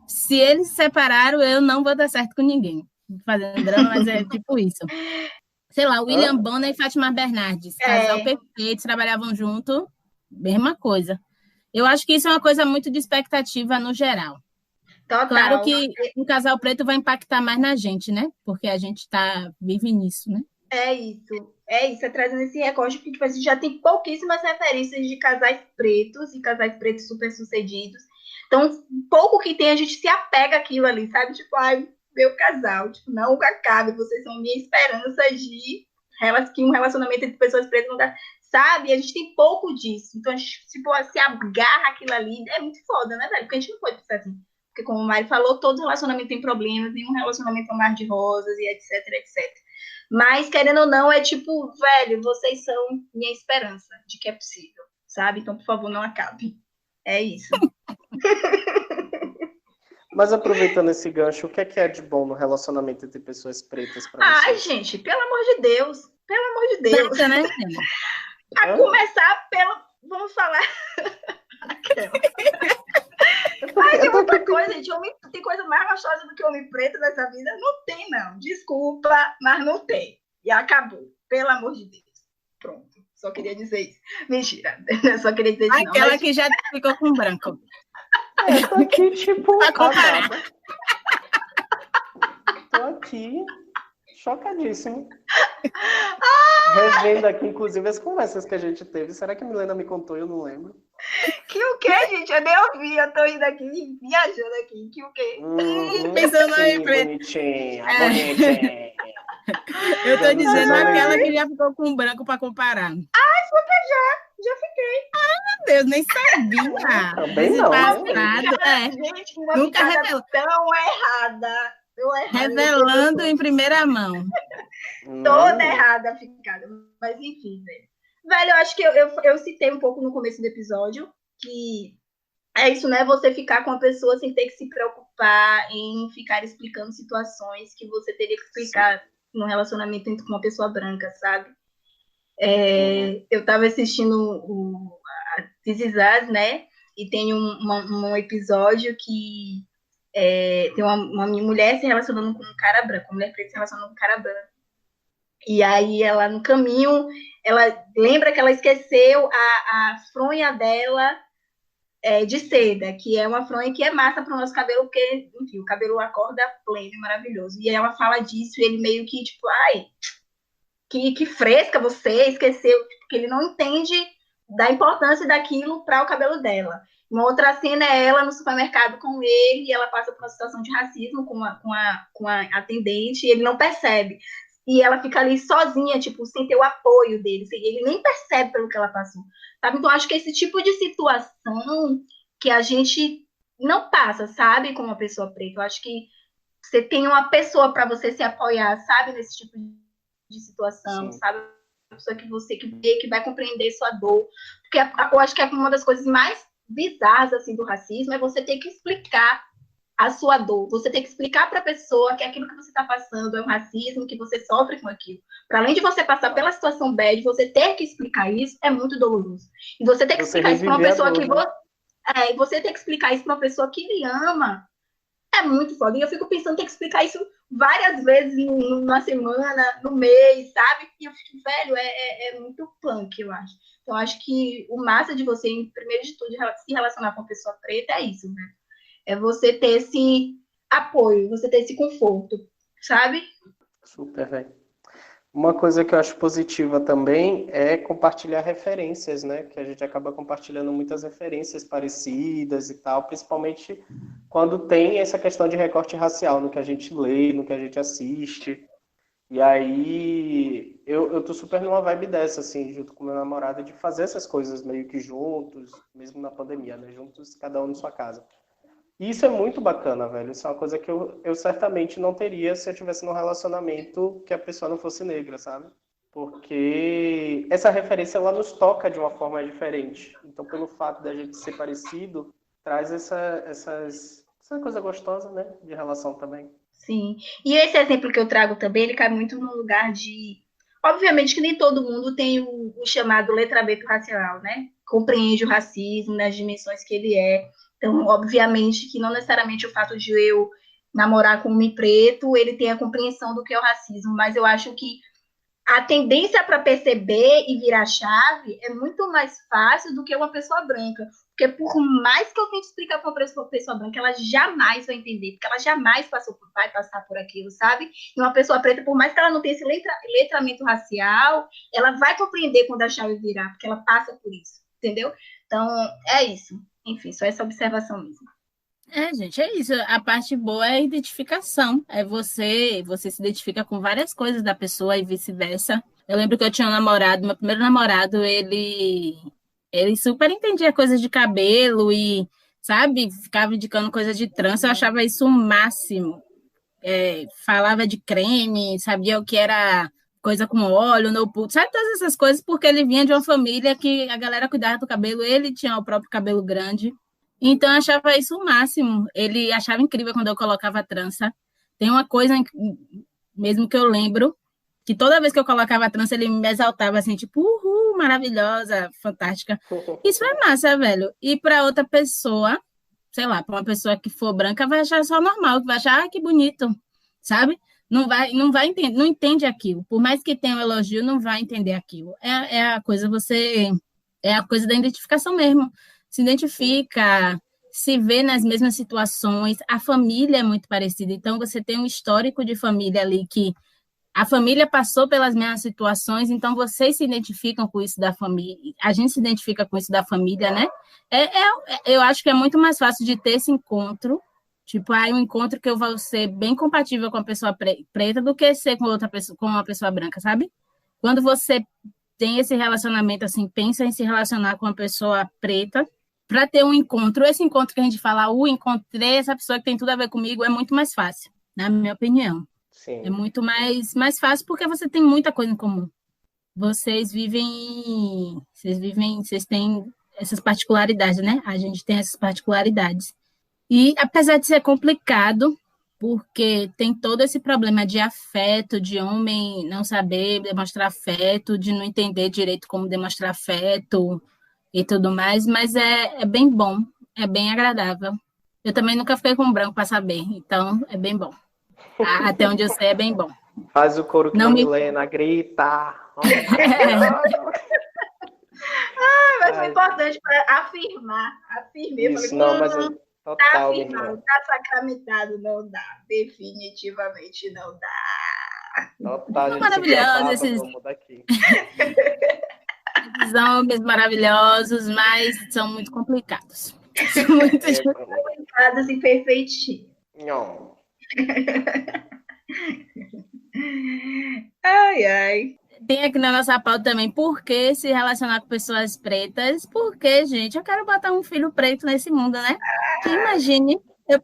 Se eles se separaram, eu não vou dar certo com ninguém. Fazendo drama, mas é tipo isso. Sei lá, William Bonner e Fátima Bernardes, casal perfeito, trabalhavam junto, mesma coisa. Eu acho que isso é uma coisa muito de expectativa no geral. Claro Total. que um casal preto vai impactar mais na gente, né? Porque a gente vive nisso, né? É isso. É trazendo esse recorte, porque tipo, a gente já tem pouquíssimas referências de casais pretos e casais pretos super sucedidos. Então, pouco que tem, a gente se apega àquilo ali, sabe? Tipo, ai, meu casal, tipo, não acabe, vocês são minha esperança de que um relacionamento entre pessoas pretas não dá. Sabe? A gente tem pouco disso. Então, a gente tipo, se agarra aquilo ali. É muito foda, né, velho? Porque a gente não pode pensar assim. Porque, como o Mari falou, todo relacionamento tem problemas, nenhum relacionamento é um mar de rosas e etc, etc. Mas, querendo ou não, é tipo, velho, vocês são minha esperança de que é possível, sabe? Então, por favor, não acabe. É isso. Mas aproveitando esse gancho, o que é de bom no relacionamento entre pessoas pretas para Ai, vocês? gente, pelo amor de Deus. Pelo amor de Deus. Nada, né? A começar pelo... Vamos falar... Ai, tem muita coisa, gente. Tem coisa mais gostosa do que homem preto nessa vida? Não tem, não. Desculpa, mas não tem. E acabou. Pelo amor de Deus. Pronto. Só queria dizer isso. Mentira. Só queria dizer isso, não. Aquela que já ficou com branco. Tô aqui, tipo, Pra comparar. babada. Tô aqui, chocadíssimo. Revendo aqui, inclusive, as conversas que a gente teve. Será que a Milena me contou e eu não lembro? Que o quê, gente? Eu nem ouvi. Eu tô indo aqui, viajando aqui. Que o quê? Pensando Sim, em preto. bonitinha, bonitinha. Eu tô dizendo aquela que já ficou com branco para comparar. Já fiquei. Meu Deus, nem sabia. Também Desse não, passado. Gente, uma Nunca picada tão errada. revelando em primeira mão. Toda errada a picada. Mas enfim, velho. Velho, eu acho que eu citei um pouco no começo do episódio que é isso, né? Você ficar com a pessoa sem ter que se preocupar em ficar explicando situações que você teria que explicar num relacionamento com uma pessoa branca, sabe? Eu tava assistindo o This Is Us, né? E tem um episódio que tem uma mulher se relacionando com um cara branco, uma mulher preta se relacionando com um cara branco. E aí ela, no caminho, ela lembra que ela esqueceu a fronha dela de seda, que é uma fronha que é massa para o nosso cabelo, porque, enfim, o cabelo acorda pleno e maravilhoso. E ela fala disso e ele meio que, tipo, ai, que fresca você, esqueceu, porque ele não entende da importância daquilo para o cabelo dela. Uma outra cena é ela no supermercado com ele e ela passa por uma situação de racismo com a atendente e ele não percebe. E ela fica ali sozinha, tipo, sem ter o apoio dele. Ele nem percebe pelo que ela passou. Sabe? Então, acho que esse tipo de situação que a gente não passa, sabe, com uma pessoa preta. Eu acho que você tem uma pessoa para você se apoiar, sabe, nesse tipo de situação, sabe? Uma pessoa que você que vai compreender sua dor. Porque eu acho que é uma das coisas mais bizarras, assim, do racismo é você ter que explicar a sua dor. Você tem que explicar para a pessoa que aquilo que você está passando é um racismo, que você sofre com aquilo. Para além de você passar pela situação bad, você ter que explicar isso é muito doloroso. E você ter que explicar isso para uma pessoa que você ter que explicar isso para uma pessoa que lhe ama é muito foda. E eu fico pensando ter que explicar isso várias vezes numa semana, no mês, sabe? E eu fico, velho, é muito punk, eu acho. Então, eu acho que o massa de você, primeiro de tudo, se relacionar com uma pessoa preta é isso, né? É você ter esse apoio, você ter esse conforto, sabe? Super, velho. Uma coisa que eu acho positiva também é compartilhar referências, né? Que a gente acaba compartilhando muitas referências parecidas e tal, principalmente quando tem essa questão de recorte racial no que a gente lê, no que a gente assiste. E aí eu tô super numa vibe dessa, assim, junto com meu namorado, de fazer essas coisas meio que juntos, mesmo na pandemia, né? Juntos, cada um em sua casa. E isso é muito bacana, velho. Isso é uma coisa que eu certamente não teria se eu tivesse num relacionamento que a pessoa não fosse negra, sabe? Porque essa referência, ela nos toca de uma forma diferente. Então, pelo fato da gente ser parecido, traz essa coisa gostosa, né? De relação também. Sim. E esse exemplo que eu trago também, ele cai muito no lugar de... Obviamente que nem todo mundo tem o chamado letramento racial, né? Compreende o racismo nas dimensões que ele é. Então, obviamente que não necessariamente o fato de eu namorar com um homem preto, ele tem a compreensão do que é o racismo, mas eu acho que a tendência para perceber e virar chave é muito mais fácil do que uma pessoa branca. Porque por mais que eu tente explicar para uma pessoa branca, ela jamais vai entender, porque ela jamais vai passar por aquilo, sabe? E uma pessoa preta, por mais que ela não tenha esse letramento racial, ela vai compreender quando a chave virar, porque ela passa por isso, entendeu? Então, é isso. Enfim, só essa observação mesmo. Gente, é isso. A parte boa é a identificação. É você se identifica com várias coisas da pessoa e vice-versa. Eu lembro que eu tinha um namorado, meu primeiro namorado, ele super entendia coisas de cabelo e, sabe, ficava indicando coisas de trança. Eu achava isso o máximo. Falava de creme, sabia o que era coisa com óleo, no puto, sabe, todas essas coisas, porque ele vinha de uma família que a galera cuidava do cabelo, ele tinha o próprio cabelo grande. Então, eu achava isso o máximo. Ele achava incrível quando eu colocava trança. Tem uma coisa, mesmo que eu lembro, que toda vez que eu colocava trança, ele me exaltava assim, tipo, uhul, maravilhosa, fantástica. Isso é massa, velho. E para outra pessoa, sei lá, para uma pessoa que for branca, vai achar só normal, vai achar, que bonito, sabe? Não vai entender, não entende aquilo. Por mais que tenha um elogio, não vai entender aquilo. É a coisa da identificação mesmo. Se identifica, se vê nas mesmas situações, a família é muito parecida. Então, você tem um histórico de família ali que a família passou pelas mesmas situações, então vocês se identificam com isso da família, a gente se identifica com isso da família, né? Eu acho que é muito mais fácil de ter esse encontro, tipo, um encontro que eu vou ser bem compatível com a pessoa preta do que ser com outra pessoa, com uma pessoa branca, sabe? Quando você tem esse relacionamento, assim, pensa em se relacionar com uma pessoa preta, para ter um encontro, esse encontro que a gente fala, encontrei essa pessoa que tem tudo a ver comigo, é muito mais fácil, na minha opinião. Sim. É muito mais fácil porque você tem muita coisa em comum. Vocês têm essas particularidades, né? A gente tem essas particularidades. E apesar de ser complicado, porque tem todo esse problema de afeto, de homem não saber demonstrar afeto, de não entender direito como demonstrar afeto e tudo mais, mas é bem bom, é bem agradável. Eu também nunca fiquei com branco para saber, então é bem bom. Até onde eu sei é bem bom. Faz o coro que Não me... Milena grita. Mas foi importante para afirmar. Afirmei. Isso, não, mas tá total, afirmado, tá sacramentado, não dá. Definitivamente não dá. Total, Maravilhosos esses homens maravilhosos, mas são muito complicados. São muito complicados e perfeitinhos. Não. Ai, ai. Tem aqui na nossa pauta também, por que se relacionar com pessoas pretas? Porque, gente, eu quero botar um filho preto nesse mundo, né? Que imagine, a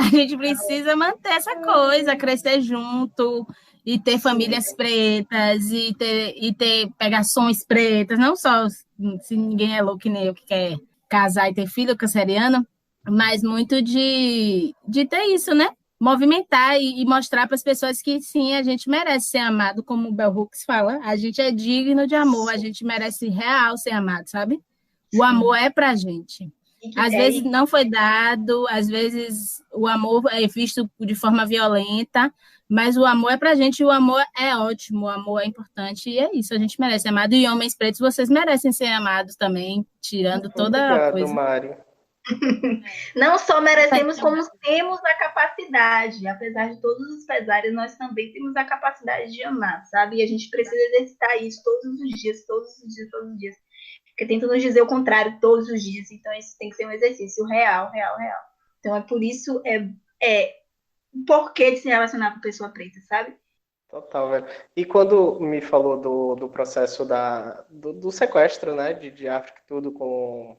gente precisa manter essa coisa, crescer junto, e ter famílias pretas, e ter pegações pretas, não só se ninguém é louco que nem eu que quer casar e ter filho canceriano, mas muito de ter isso, né? Movimentar e mostrar para as pessoas que sim, a gente merece ser amado, como o Bell Hooks fala, a gente é digno de amor, a gente merece real ser amado, sabe? O amor é para a gente. Às vezes não foi dado, às vezes o amor é visto de forma violenta, mas o amor é para a gente, o amor é ótimo, o amor é importante, e é isso, a gente merece ser amado, e homens pretos, vocês merecem ser amados também, tirando toda a coisa. Mário. Não só merecemos, como temos a capacidade. Apesar de todos os pesares, nós também temos a capacidade de amar, sabe? E a gente precisa exercitar isso todos os dias. Porque tentam nos dizer o contrário todos os dias. Então, isso tem que ser um exercício real. Então, é por isso, o porquê de se relacionar com pessoa preta, sabe? Total, velho. E quando me falou do processo do sequestro, né, de África e tudo com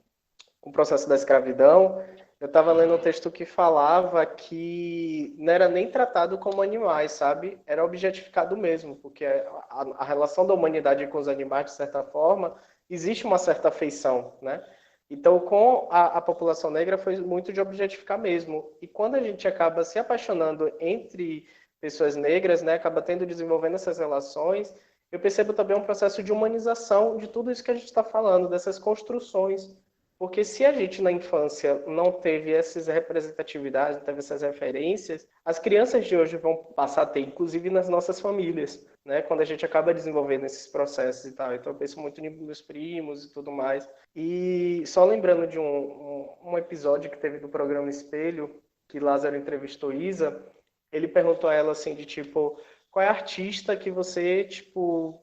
o processo da escravidão, eu estava lendo um texto que falava que não era nem tratado como animais, sabe? Era objetificado mesmo, porque a relação da humanidade com os animais, de certa forma, existe uma certa afeição, né? Então, com a população negra, foi muito de objetificar mesmo. E quando a gente acaba se apaixonando entre pessoas negras, né, acaba desenvolvendo essas relações, eu percebo também um processo de humanização de tudo isso que a gente está falando, dessas construções. Porque se a gente, na infância, não teve essas representatividades, não teve essas referências, as crianças de hoje vão passar a ter, inclusive nas nossas famílias, né? Quando a gente acaba desenvolvendo esses processos e tal. Então eu penso muito nos meus primos e tudo mais. E só lembrando de um episódio que teve do programa Espelho, que Lázaro entrevistou Isa, ele perguntou a ela assim, de tipo, qual é a artista que você, tipo,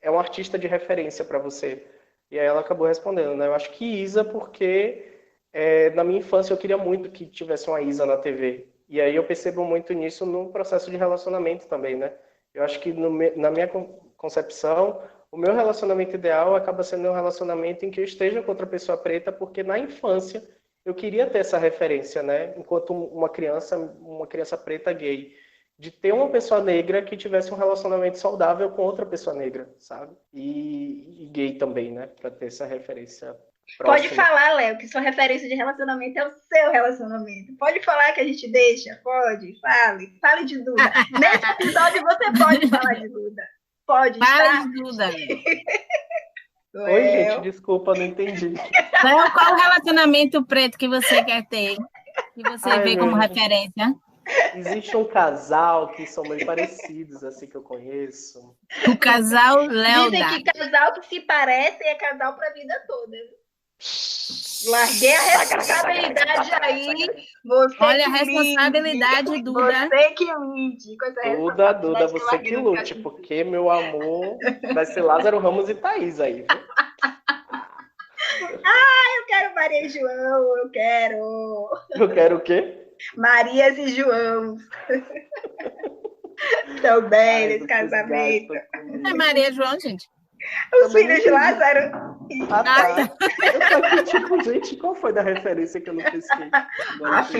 é um artista de referência para você? E aí ela acabou respondendo, né? Eu acho que Isa, porque na minha infância eu queria muito que tivesse uma Isa na TV. E aí eu percebo muito nisso no processo de relacionamento também, né? Eu acho que na minha concepção, o meu relacionamento ideal acaba sendo um relacionamento em que eu esteja com outra pessoa preta, porque na infância eu queria ter essa referência, né? Enquanto uma criança preta gay, de ter uma pessoa negra que tivesse um relacionamento saudável com outra pessoa negra, sabe? E gay também, né? Para ter essa referência próxima. Pode falar, Léo, que sua referência de relacionamento é o seu relacionamento. Pode falar que a gente deixa? Pode, fale de Duda. Nesse episódio você pode falar de Duda. Pode, Fala de Duda. Oi, gente, desculpa, não entendi. Léo, qual o relacionamento preto que você quer ter? Que você vê como referência? Existe um casal que são meio parecidos, assim, que eu conheço. O casal Léo. Dizem que casal que se parece é casal pra vida toda. Larguei a responsabilidade aí. Olha a responsabilidade, Duda. Você que lide. Duda, você que lute, porque, meu amor, vai ser Lázaro Ramos e Thaís aí. Eu quero Maria e João, eu quero. Eu quero o quê? Marias e João. Também nesse casamento. É Maria e João, gente. Os filhos de Lázaro. Tá. Eu tô aqui, tipo, gente, qual foi da referência que eu não pesquei?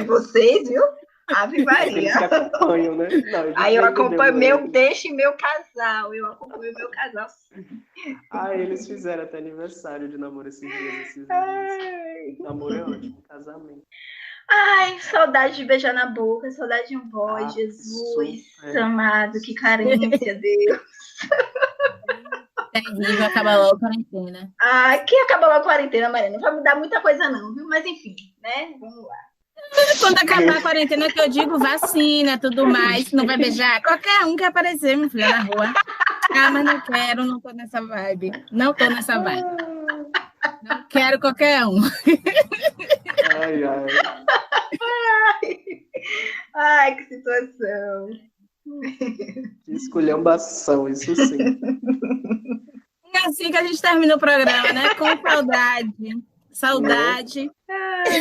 Vocês, viu? Ave Maria. Eles que acompanham, né? Não, aí eu acompanho deixe meu casal. Eu acompanho meu casal. Eles fizeram até aniversário de namoro esses dias. Namoro é ótimo, casamento. Ai, saudade de beijar na boca, saudade de um boy, Jesus amado, que carência, Deus. Terrível, acaba logo a quarentena. Que acaba logo a quarentena, Maria? Não vai mudar muita coisa não, viu? Mas enfim, né? Vamos lá. Quando acabar a quarentena, que eu digo vacina, tudo mais, não vai beijar. Qualquer um que aparecer, minha filha, na rua. Mas não quero, não tô nessa vibe. Não tô nessa vibe. Não quero qualquer um. Ai, que situação. Que esculhambação, isso sim. É assim que a gente termina o programa, né? Com saudade. Saudade.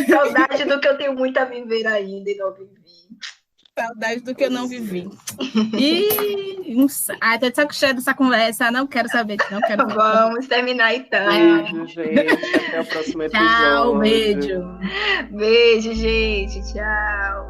Saudade do que eu tenho muito a viver ainda e não vivi. Saudade do que eu não vivi. Tô de saco cheio dessa conversa. Não quero saber. Não quero saber. Vamos terminar então. Beijo, gente. Até o próximo episódio. Tchau, beijo. Beijo, gente. Tchau.